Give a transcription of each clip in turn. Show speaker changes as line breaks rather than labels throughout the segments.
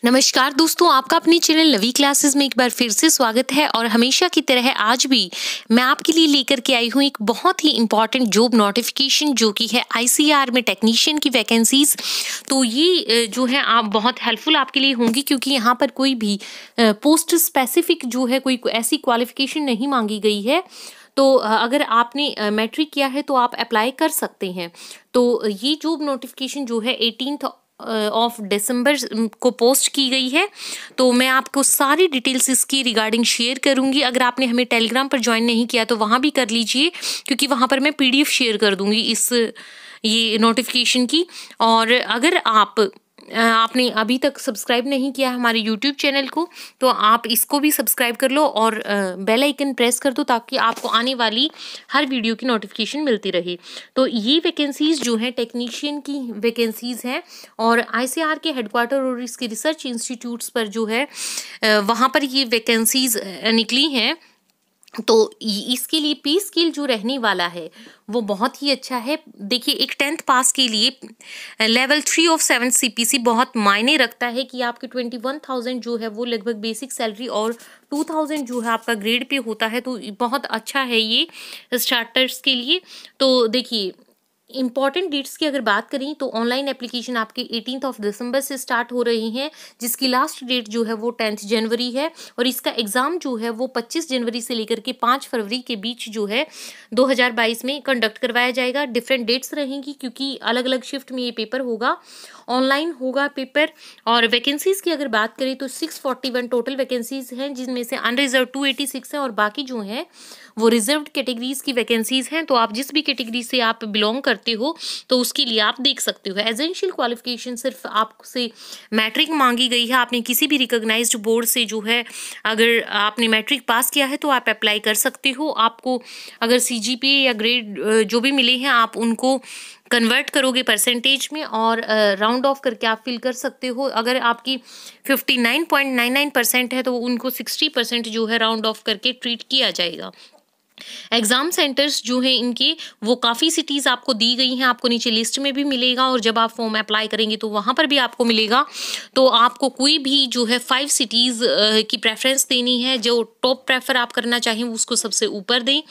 नमस्कार दोस्तों, आपका अपने चैनल लवी क्लासेस में एक बार फिर से स्वागत है। और हमेशा की तरह आज भी मैं आपके लिए लेकर के आई हूँ एक बहुत ही इम्पॉर्टेंट जॉब नोटिफिकेशन, जो कि है आईसीआर में टेक्नीशियन की वैकेंसीज। तो ये जो है आप बहुत हेल्पफुल आपके लिए होंगी, क्योंकि यहाँ पर कोई भी पोस्ट स्पेसिफिक जो है कोई ऐसी क्वालिफिकेशन नहीं मांगी गई है। तो अगर आपने मैट्रिक किया है तो आप अप्लाई कर सकते हैं। तो ये जॉब नोटिफिकेशन जो है 18 ऑफ दिसंबर को पोस्ट की गई है। तो मैं आपको सारी डिटेल्स इसकी रिगार्डिंग शेयर करूंगी। अगर आपने हमें टेलीग्राम पर ज्वाइन नहीं किया तो वहाँ भी कर लीजिए, क्योंकि वहाँ पर मैं पीडीएफ शेयर कर दूंगी इस ये नोटिफिकेशन की। और अगर आपने अभी तक सब्सक्राइब नहीं किया हमारे यूट्यूब चैनल को, तो आप इसको भी सब्सक्राइब कर लो और बेल आइकन प्रेस कर दो, ताकि आपको आने वाली हर वीडियो की नोटिफिकेशन मिलती रहे। तो ये वैकेंसीज जो है टेक्नीशियन की वैकेंसीज हैं, और आईसीआर के हेडक्वार्टर और इसके रिसर्च इंस्टीट्यूट्स पर जो है वहाँ पर ये वैकेंसीज निकली हैं। तो इसके लिए पे स्केल जो रहने वाला है वो बहुत ही अच्छा है। देखिए, एक 10th पास के लिए लेवल 3 ऑफ 7 सीपीसी बहुत मायने रखता है कि आपके 21,000 जो है वो लगभग बेसिक सैलरी, और 2,000 जो है आपका ग्रेड पे होता है। तो बहुत अच्छा है ये स्टार्टर्स के लिए। तो देखिए, इंपॉर्टेंट डेट्स की अगर बात करें तो ऑनलाइन एप्लीकेशन आपके 18 ऑफ दिसंबर से स्टार्ट हो रही हैं, जिसकी लास्ट डेट जो है वो 10 जनवरी है। और इसका एग्ज़ाम जो है वो 25 जनवरी से लेकर के 5 फरवरी के बीच जो है 2022 में कंडक्ट करवाया जाएगा। डिफरेंट डेट्स रहेंगी, क्योंकि अलग अलग शिफ्ट में ये पेपर होगा, ऑनलाइन होगा पेपर। और वैकेंसीज़ की अगर बात करें तो 641 टोटल वैकेंसीज़ हैं, जिनमें से अनरिजर्व 286 हैं, और बाकी जो हैं वो रिजर्व्ड कैटेगरीज की वैकेंसीज हैं। तो आप जिस भी कैटेगरी से आप बिलोंग करते हो तो उसके लिए आप देख सकते हो। एसेंशियल क्वालिफिकेशन सिर्फ आपसे मैट्रिक मांगी गई है। आपने किसी भी रिकॉग्नाइज्ड बोर्ड से जो है अगर आपने मैट्रिक पास किया है तो आप अप्लाई कर सकते हो। आपको अगर सीजीपीए या ग्रेड जो भी मिले हैं आप उनको कन्वर्ट करोगे परसेंटेज में, और राउंड ऑफ करके आप फिल कर सकते हो। अगर आपकी 59.99% है तो उनको 60% जो है राउंड ऑफ करके ट्रीट किया जाएगा। एग्ज़ाम सेंटर्स जो हैं इनके वो काफ़ी सिटीज़ आपको दी गई हैं, आपको नीचे लिस्ट में भी मिलेगा, और जब आप फॉर्म अप्लाई करेंगे तो वहाँ पर भी आपको मिलेगा। तो आपको कोई भी जो है 5 सिटीज़ की प्रेफरेंस देनी है। जो टॉप प्रेफर आप करना चाहें उसको सबसे ऊपर दें,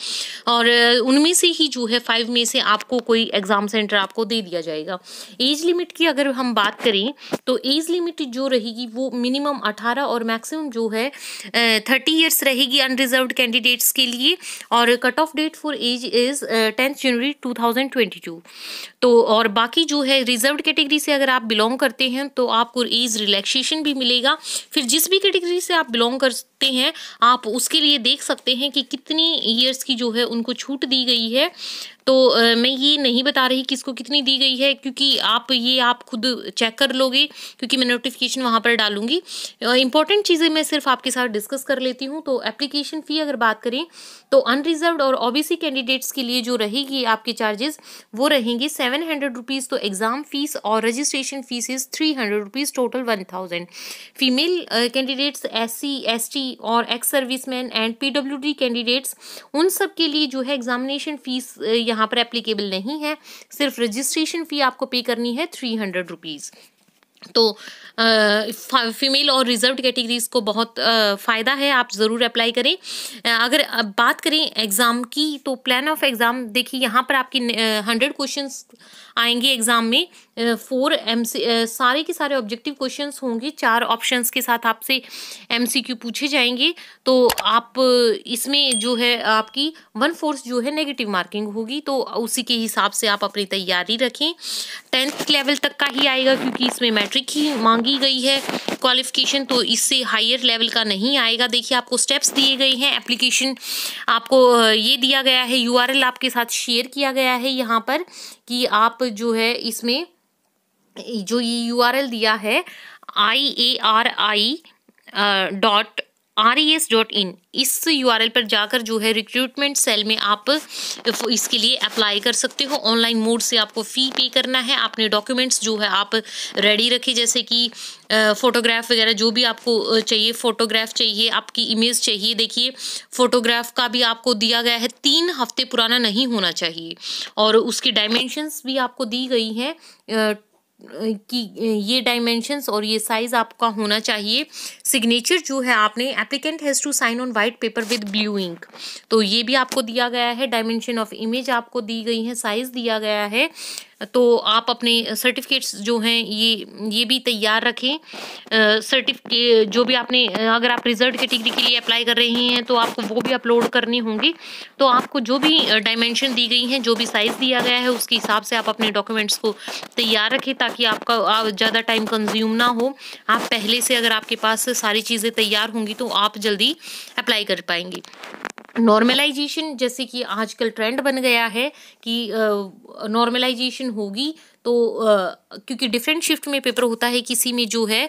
और उनमें से ही जो है 5 में से आपको कोई एग्ज़ाम सेंटर आपको दे दिया जाएगा। एज लिमिट की अगर हम बात करें तो एज लिमिट जो रहेगी वो मिनिमम 18 और मैक्सिमम जो है 30 ईयर्स रहेगी अनरिजर्व्ड कैंडिडेट्स के लिए। और cut off date for age is 10 January 2022। तो और बाकी जो है रिजर्व्ड कैटेगरी से अगर आप बिलोंग करते हैं तो आपको एज रिलैक्सेशन भी मिलेगा। फिर जिस भी कैटेगरी से आप बिलोंग करते हैं आप उसके लिए देख सकते हैं कि कितनी ईयर्स की जो है उनको छूट दी गई है। तो मैं ये नहीं बता रही किसको कितनी दी गई है, क्योंकि आप खुद चेक कर लोगे, क्योंकि मैं नोटिफिकेशन वहाँ पर डालूंगी। इंपॉर्टेंट चीज़ें मैं सिर्फ आपके साथ डिस्कस कर लेती हूँ। तो एप्लीकेशन फ़ी अगर बात करें तो अनरिजर्व्ड और ओबीसी कैंडिडेट्स के लिए जो रहेगी आपके चार्जेस वो रहेंगे 700 रुपीज़। तो एग्ज़ाम फीस और registration fees is 300 rupees, total 1000। Female candidates SC ST और ex serviceman and PWD candidates, उन सब के लिए जो है एग्जामिनेशन फीस यहाँ पर एप्लीकेबल नहीं है। सिर्फ रजिस्ट्रेशन फ़ी आपको पे करनी है 300 रुपीज़। तो फीमेल और रिजर्व्ड कैटेगरीज को बहुत फ़ायदा है, आप ज़रूर अप्लाई करें। अगर अब बात करें एग्ज़ाम की तो प्लान ऑफ एग्ज़ाम देखिए, यहाँ पर आपकी 100 क्वेश्चंस आएंगे एग्ज़ाम में। 4 सारे के सारे ऑब्जेक्टिव क्वेश्चंस होंगे, 4 ऑप्शंस के साथ आपसे MCQ पूछे जाएंगे। तो आप इसमें जो है आपकी 1/4 जो है नेगेटिव मार्किंग होगी। तो उसी के हिसाब से आप अपनी तैयारी रखें। 10th लेवल तक का ही आएगा, क्योंकि इसमें मैट्रिक ही मांगी गई है क्वालिफिकेशन, तो इससे हायर लेवल का नहीं आएगा। देखिए, आपको स्टेप्स दिए गए हैं। एप्लीकेशन आपको ये दिया गया है, URL आपके साथ शेयर किया गया है यहाँ पर, कि आप जो है इसमें जो ये URL दिया है iari.res.in, इस URL पर जाकर जो है रिक्रूटमेंट सेल में आप इसके लिए अप्लाई कर सकते हो। ऑनलाइन मोड से आपको फ़ी पे करना है। अपने डॉक्यूमेंट्स जो है आप रेडी रखें, जैसे कि फ़ोटोग्राफ वगैरह जो भी आपको चाहिए, फ़ोटोग्राफ चाहिए, आपकी इमेज चाहिए। देखिए, फ़ोटोग्राफ का भी आपको दिया गया है 3 हफ्ते पुराना नहीं होना चाहिए, और उसकी डायमेंशंस भी आपको दी गई हैं कि ये डायमेंशंस और ये साइज आपका होना चाहिए। सिग्नेचर जो है आपने applicant has to sign on white paper with blue ink, तो ये भी आपको दिया गया है। डायमेंशन ऑफ इमेज आपको दी गई है, साइज दिया गया है। तो आप अपने सर्टिफिकेट्स जो हैं ये भी तैयार रखें। सर्टिफिकेट जो भी आपने अगर आप रिजल्ट कैटेगरी के लिए अप्लाई कर रही हैं तो आपको वो भी अपलोड करनी होंगी। तो आपको जो भी डायमेंशन दी गई हैं, जो भी साइज़ दिया गया है, उसके हिसाब से आप अपने डॉक्यूमेंट्स को तैयार रखें ताकि आपका ज़्यादा टाइम कंज्यूम ना हो। आप पहले से अगर आपके पास सारी चीज़ें तैयार होंगी तो आप जल्दी अप्लाई कर पाएंगे। नॉर्मलाइजेशन जैसे कि आजकल ट्रेंड बन गया है कि नॉर्मलाइजेशन होगी, तो क्योंकि डिफरेंट शिफ्ट में पेपर होता है, किसी में जो है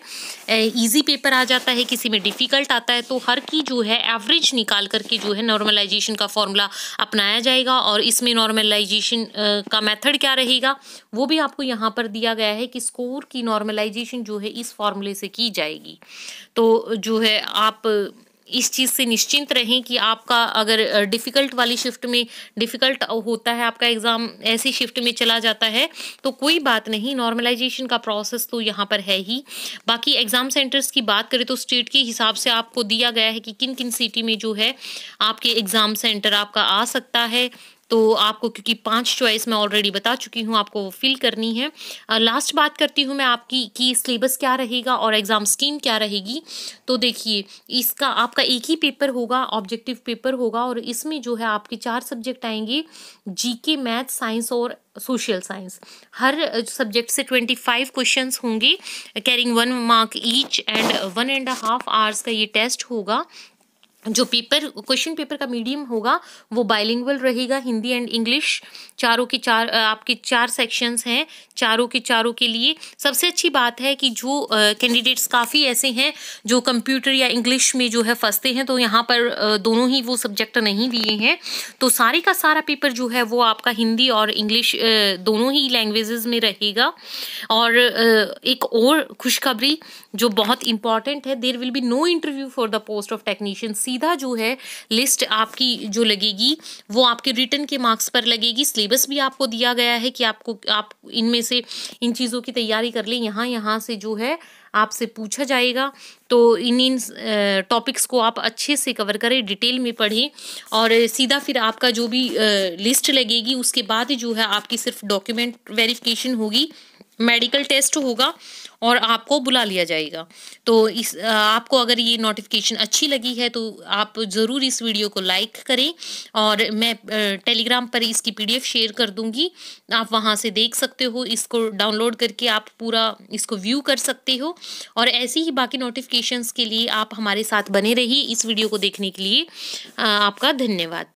इजी पेपर आ जाता है, किसी में डिफ़िकल्ट आता है, तो हर की जो है एवरेज निकाल करके जो है नॉर्मलाइजेशन का फॉर्मूला अपनाया जाएगा। और इसमें नॉर्मलाइजेशन का मेथड क्या रहेगा वो भी आपको यहाँ पर दिया गया है कि स्कोर की नॉर्मलाइजेशन जो है इस फॉर्मूले से की जाएगी। तो जो है आप इस चीज़ से निश्चिंत रहें कि आपका अगर डिफ़िकल्ट वाली शिफ्ट में डिफ़िकल्ट होता है, आपका एग्ज़ाम ऐसी शिफ्ट में चला जाता है, तो कोई बात नहीं, नॉर्मलाइजेशन का प्रोसेस तो यहाँ पर है ही। बाकी एग्ज़ाम सेंटर्स की बात करें तो स्टेट के हिसाब से आपको दिया गया है कि किन किन सिटी में जो है आपके एग्ज़ाम सेंटर आपका आ सकता है। तो आपको, क्योंकि 5 चॉइस मैं ऑलरेडी बता चुकी हूँ, आपको वो फिल करनी है। लास्ट बात करती हूँ मैं आपकी कि सिलेबस क्या रहेगा और एग्ज़ाम स्कीम क्या रहेगी। तो देखिए, इसका आपका एक ही पेपर होगा, ऑब्जेक्टिव पेपर होगा, और इसमें जो है आपके 4 सब्जेक्ट आएंगे, जीके, मैथ, साइंस और सोशल साइंस। हर सब्जेक्ट से 25 क्वेश्चंस होंगे, carrying 1 mark each, and 1.5 hours का ये टेस्ट होगा। जो क्वेश्चन पेपर का मीडियम होगा वो बाइलिंगुअल रहेगा, हिंदी एंड इंग्लिश। चारों के चार आपके 4 सेक्शंस हैं, चारों के लिए। सबसे अच्छी बात है कि जो कैंडिडेट्स काफ़ी ऐसे हैं जो कंप्यूटर या इंग्लिश में जो है फंसते हैं, तो यहाँ पर दोनों ही वो सब्जेक्ट नहीं दिए हैं, तो सारे का सारा पेपर जो है वो आपका हिंदी और इंग्लिश दोनों ही लैंग्वेजेस में रहेगा। और एक और खुशखबरी जो बहुत इंपॉर्टेंट है, there will be no interview for the post of technician. सीधा जो है लिस्ट आपकी जो लगेगी वो आपके रिटर्न के मार्क्स पर लगेगी। सिलेबस भी आपको दिया गया है कि आप इनमें से इन चीज़ों की तैयारी कर लें, यहाँ से जो है आपसे पूछा जाएगा। तो इन टॉपिक्स को आप अच्छे से कवर करें, डिटेल में पढ़ें, और सीधा फिर आपका जो भी लिस्ट लगेगी उसके बाद जो है आपकी सिर्फ डॉक्यूमेंट वेरिफिकेशन होगी, मेडिकल टेस्ट होगा और आपको बुला लिया जाएगा। तो आपको अगर ये नोटिफिकेशन अच्छी लगी है तो आप ज़रूर इस वीडियो को लाइक करें, और मैं टेलीग्राम पर इसकी PDF शेयर कर दूंगी, आप वहां से देख सकते हो, इसको डाउनलोड करके आप पूरा इसको व्यू कर सकते हो। और ऐसी ही बाकी नोटिफिकेशंस के लिए आप हमारे साथ बने रहिए। इस वीडियो को देखने के लिए आपका धन्यवाद।